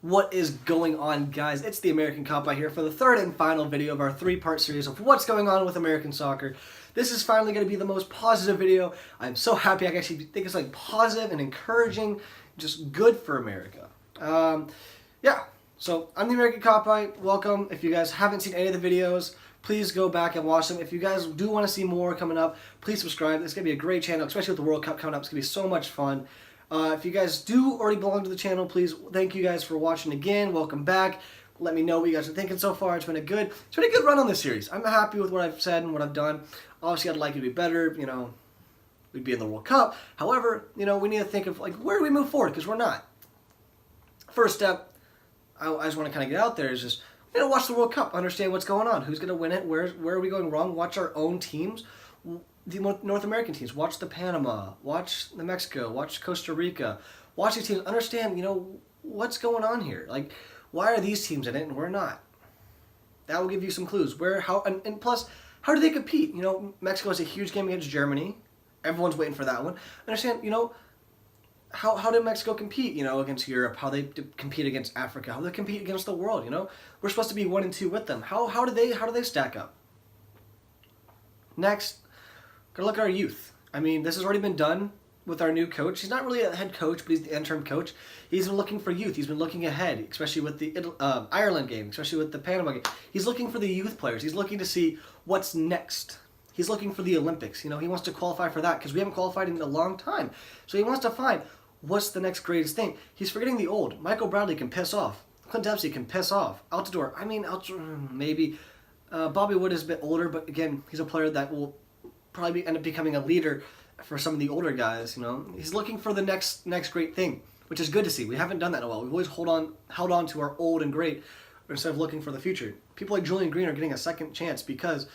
What is going on, guys? It's the American Cop here for the third and final video of our three-part series of what's going on with American soccer. This is finally going to be the most positive video. I'm so happy. I actually think it's like positive and encouraging, just good for America. Yeah, so I'm the American Cop. Welcome. If you guys haven't seen any of the videos, please go back and watch them. If you guys do want to see more coming up, please subscribe. It's going to be a great channel, especially with the World Cup coming up. It's going to be so much fun. If you guys do already belong to the channel, please, thank you guys for watching again. Welcome back. Let me know what you guys are thinking so far. It's been a good run on this series. I'm happy with what I've said and what I've done. Obviously, I'd like it to be better. You know, we'd be in the World Cup. However, you know, we need to think of like where do we move forward, because we're not. First step, I just want to kind of get out there is just watch the World Cup, understand what's going on, who's going to win it, where are we going wrong, watch our own teams. The North American teams, watch the Panama, watch the Mexico, watch Costa Rica, watch these teams, understand, what's going on here. Like, why are these teams in it and we're not? That will give you some clues. And plus, how do they compete? Mexico has a huge game against Germany. Everyone's waiting for that one. Understand, how did Mexico compete, against Europe? How they compete against Africa? How they compete against the world? We're supposed to be 1 and 2 with them. How do they stack up? Next, gotta look at our youth. I mean, this has already been done with our new coach. He's not really a head coach, but he's the interim coach. He's been looking for youth. He's been looking ahead, especially with the Ireland game, especially with the Panama game. He's looking for the youth players. He's looking to see what's next. He's looking for the Olympics. He wants to qualify for that because we haven't qualified in a long time. So he wants to find what's the next greatest thing. He's forgetting the old. Michael Bradley can piss off. Clint Dempsey can piss off. Altidore, maybe. Bobby Wood is a bit older, but again, he's a player that will probably end up becoming a leader for some of the older guys. He's looking for the next great thing, which is good to see. We haven't done that in a while. We've always held on to our old and great instead of looking for the future. People like Julian Green are getting a second chance because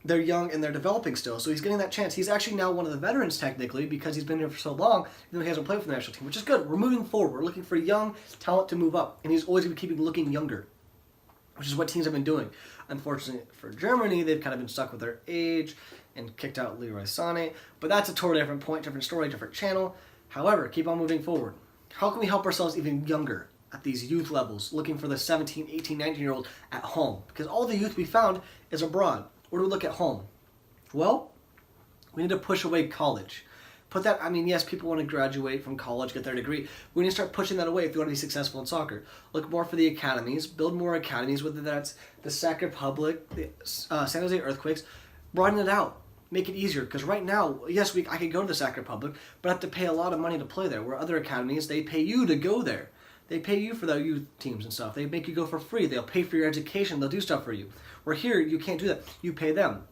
they're young and they're developing still. So he's getting that chance. He's actually now one of the veterans technically because he's been here for so long, even though he hasn't played for the national team, which is good. We're moving forward. We're looking for young talent to move up, and he's always going to keep looking younger, which is what teams have been doing. Unfortunately for Germany, they've kind of been stuck with their age and kicked out Leroy Sané. But that's a totally different point, different story, different channel. However, keep on moving forward. How can we help ourselves even younger at these youth levels, looking for the 17, 18, 19-year-old at home? Because all the youth we found is abroad. Where do we look at home? Well, we need to push away college. Yes, people want to graduate from college, get their degree. We need to start pushing that away if you want to be successful in soccer. Look more for the academies, build more academies, whether that's the Czech Republic, the San Jose Earthquakes. Broaden it out. Make it easier. Because right now, yes, I could go to the Czech Republic, but I have to pay a lot of money to play there. Where other academies, they pay you to go there. They pay you for their youth teams and stuff. They make you go for free. They'll pay for your education. They'll do stuff for you. Where here, you can't do that. You pay them.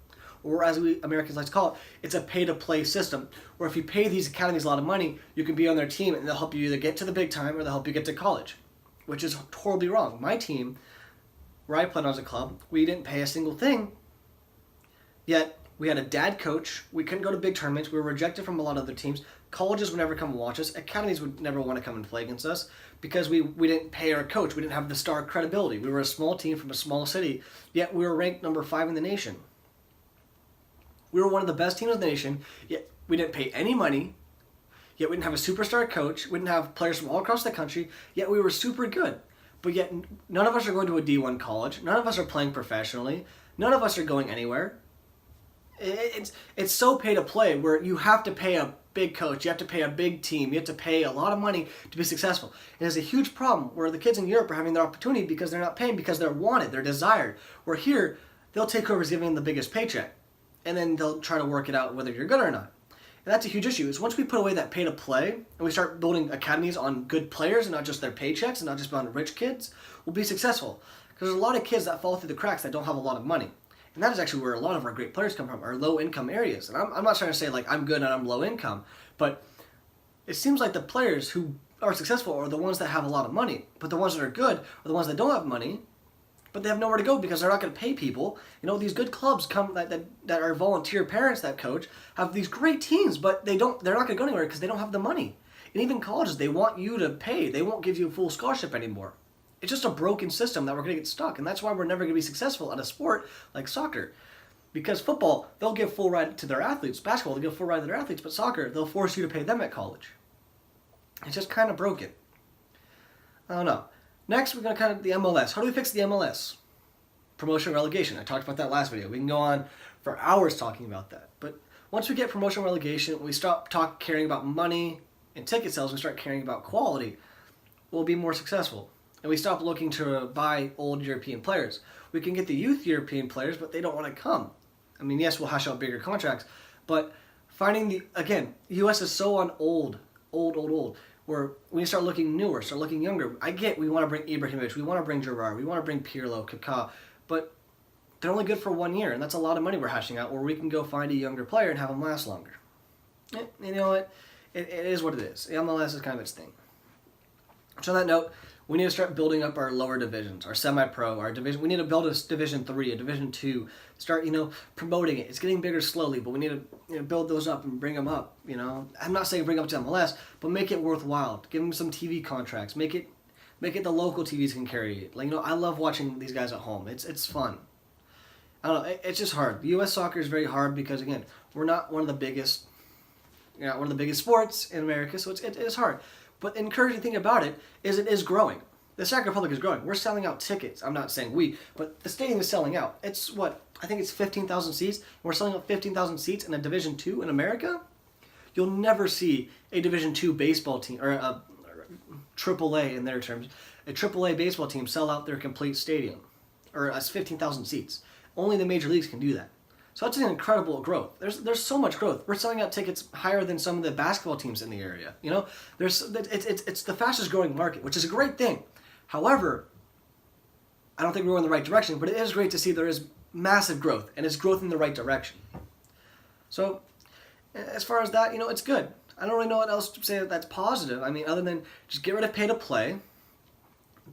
Or as we Americans like to call it, it's a pay-to-play system. Where if you pay these academies a lot of money, you can be on their team and they'll help you either get to the big time or they'll help you get to college. Which is totally wrong. My team, where I played as a club, we didn't pay a single thing. Yet, we had a dad coach. We couldn't go to big tournaments. We were rejected from a lot of other teams. Colleges would never come and watch us. Academies would never want to come and play against us because we didn't pay our coach. We didn't have the star credibility. We were a small team from a small city, yet we were ranked number 5 in the nation. We were one of the best teams in the nation, yet we didn't pay any money, yet we didn't have a superstar coach, we didn't have players from all across the country, yet we were super good. But yet none of us are going to a D1 college, none of us are playing professionally, none of us are going anywhere. It's so pay to play where you have to pay a big coach, you have to pay a big team, you have to pay a lot of money to be successful. And it's a huge problem where the kids in Europe are having their opportunity because they're not paying, because they're wanted, they're desired. Where here, they'll take whoever's giving them the biggest paycheck. And then they'll try to work it out whether you're good or not. And that's a huge issue, is once we put away that pay to play, and we start building academies on good players and not just their paychecks and not just on rich kids, we'll be successful. Because there's a lot of kids that fall through the cracks that don't have a lot of money. And that is actually where a lot of our great players come from, our low-income areas. And I'm not trying to say, like, I'm good and I'm low-income, but it seems like the players who are successful are the ones that have a lot of money. But the ones that are good are the ones that don't have money, but they have nowhere to go because they're not going to pay people. These good clubs that are volunteer parents that coach have these great teams, but they're not going to go anywhere because they don't have the money. And even colleges, they want you to pay. They won't give you a full scholarship anymore. It's just a broken system that we're going to get stuck, and that's why we're never going to be successful at a sport like soccer. Because football, they'll give full ride to their athletes. Basketball, they'll give full ride to their athletes, but soccer, they'll force you to pay them at college. It's just kind of broken. I don't know. Next, we're going to kind of the MLS. How do we fix the MLS? Promotion and relegation. I talked about that last video. We can go on for hours talking about that. But once we get promotion and relegation, we stop caring about money and ticket sales and start caring about quality, we'll be more successful. And we stop looking to buy old European players. We can get the youth European players, but they don't want to come. I mean, yes, we'll hash out bigger contracts, but finding U.S. is so on old, where we start looking newer, start looking younger. I get we want to bring Ibrahimovic, we want to bring Gerrard, we want to bring Pirlo, Kaká, but they're only good for 1 year, and that's a lot of money we're hashing out, where we can go find a younger player and have them last longer. You know what? It is what it is. MLS is kind of its thing. So on that note, we need to start building up our lower divisions, our semi-pro, our division. We need to build a Division 3, a Division 2. Start, promoting it. It's getting bigger slowly, but we need to build those up and bring them up. I'm not saying bring up to MLS, but make it worthwhile. Give them some TV contracts. Make it the local TVs can carry it. I love watching these guys at home. It's fun. I don't know. It's just hard. U.S. soccer is very hard because again, we're not one of the biggest. One of the biggest sports in America, so it is hard. But the encouraging thing about it is growing. The Czech Republic is growing. We're selling out tickets. I'm not saying we, but the stadium is selling out. It's I think it's 15,000 seats. We're selling out 15,000 seats in a Division 2 in America. You'll never see a Division 2 baseball team, or a AAA in their terms, a AAA baseball team sell out their complete stadium, or 15,000 seats. Only the major leagues can do that. So that's an incredible growth. There's so much growth. We're selling out tickets higher than some of the basketball teams in the area. It's the fastest growing market, which is a great thing. However, I don't think we're in the right direction, but it is great to see there is massive growth, and it's growth in the right direction. So as far as that, it's good. I don't really know what else to say that's positive. I mean, other than just get rid of pay to play,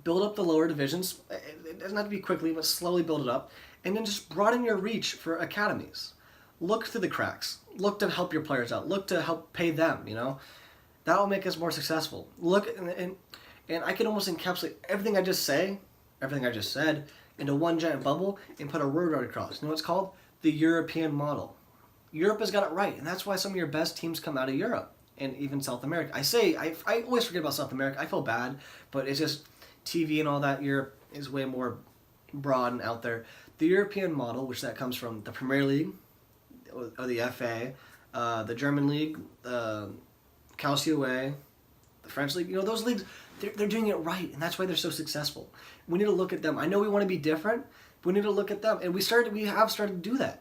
build up the lower divisions. It doesn't have to be quickly, but slowly build it up. And then just broaden your reach for academies. Look through the cracks. Look to help your players out. Look to help pay them, That will make us more successful. Look, and I can almost encapsulate everything I just said, into one giant bubble and put a word right across. You know what it's called? The European model. Europe has got it right, and that's why some of your best teams come out of Europe and even South America. I always forget about South America. I feel bad, but it's just TV and all that. Europe is way more broad and out there. The European model, which that comes from the Premier League, or the FA, the German League, Calcio, the French League, those leagues, they're doing it right, and that's why they're so successful. We need to look at them. I know we want to be different, but we need to look at them, and we have started to do that.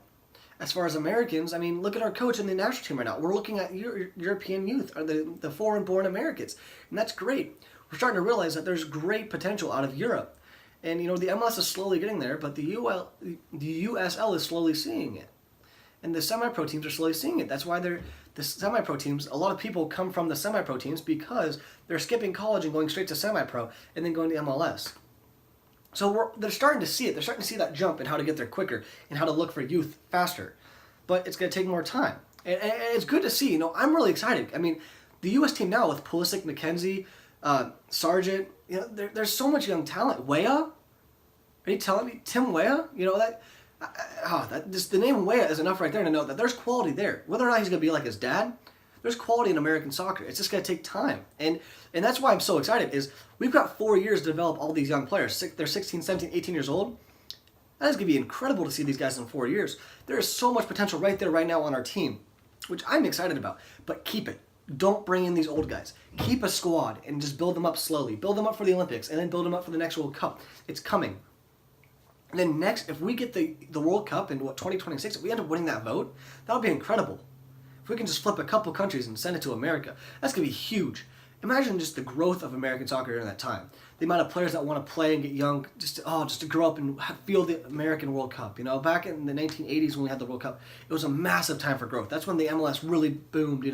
As far as Americans, I mean, look at our coach in the national team right now. We're looking at European youth, or the foreign-born Americans, and that's great. We're starting to realize that there's great potential out of Europe. And, the MLS is slowly getting there, but the USL is slowly seeing it. And the semi-pro teams are slowly seeing it. That's why the semi-pro teams, a lot of people come from the semi-pro teams because they're skipping college and going straight to semi-pro and then going to MLS. So they're starting to see it. They're starting to see that jump and how to get there quicker and how to look for youth faster. But it's going to take more time. And it's good to see. I'm really excited. I mean, the U.S. team now with Pulisic, McKenzie, Sargent, there's so much young talent. Weah? Are you telling me? Tim Weah? The name Weah is enough right there to know that there's quality there. Whether or not he's going to be like his dad, there's quality in American soccer. It's just going to take time. And that's why I'm so excited is we've got 4 years to develop all these young players. They're 16, 17, 18 years old. That is going to be incredible to see these guys in 4 years. There is so much potential right there, right now on our team, which I'm excited about. But keep it. Don't bring in these old guys. Keep a squad and just build them up slowly. Build them up for the Olympics and then build them up for the next World Cup. It's coming. And then next, if we get the World Cup in 2026, if we end up winning that vote, that'll be incredible. If we can just flip a couple countries and send it to America, that's going to be huge. Imagine just the growth of American soccer during that time. The amount of players that want to play and get young, just to grow up and feel the American World Cup. Back in the 1980s when we had the World Cup, it was a massive time for growth. That's when the MLS really boomed,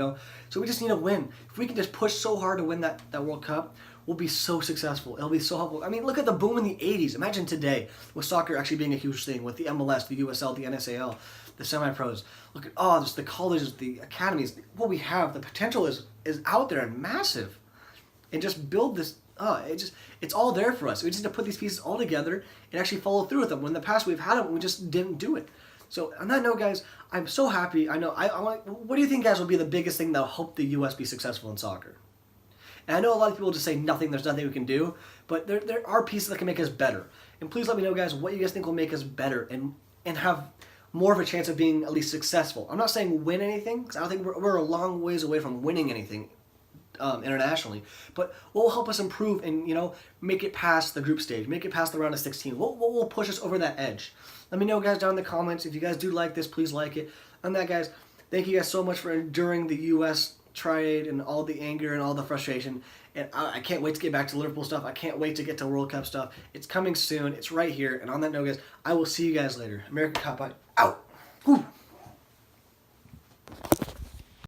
So we just need to win. If we can just push so hard to win that World Cup, we'll be so successful. It'll be so helpful. I mean, look at the boom in the 80s. Imagine today with soccer actually being a huge thing, with the MLS, the USL, the NSAL, the semi-pros. Look at just the colleges, the academies. What we have, the potential is out there and massive. And just build this. It's all there for us. We just need to put these pieces all together and actually follow through with them. When in the past we've had them, we just didn't do it. So on that note, guys, I'm so happy. I know. What do you think, guys, will be the biggest thing that will help the U.S. be successful in soccer? And I know a lot of people just say nothing, there's nothing we can do, but there are pieces that can make us better. And please let me know, guys, what you guys think will make us better and have more of a chance of being at least successful. I'm not saying win anything, because I don't think we're a long ways away from winning anything internationally, but what will help us improve and make it past the group stage, make it past the round of 16? What will push us over that edge? Let me know, guys, down in the comments. If you guys do like this, please like it. And that, guys, thank you guys so much for enduring the U.S. trade and all the anger and all the frustration. And I can't wait to get back to Liverpool stuff. I can't wait to get to World Cup stuff. It's coming soon. It's right here. And on that note, guys, I will see you guys later. American Cop out. Woo.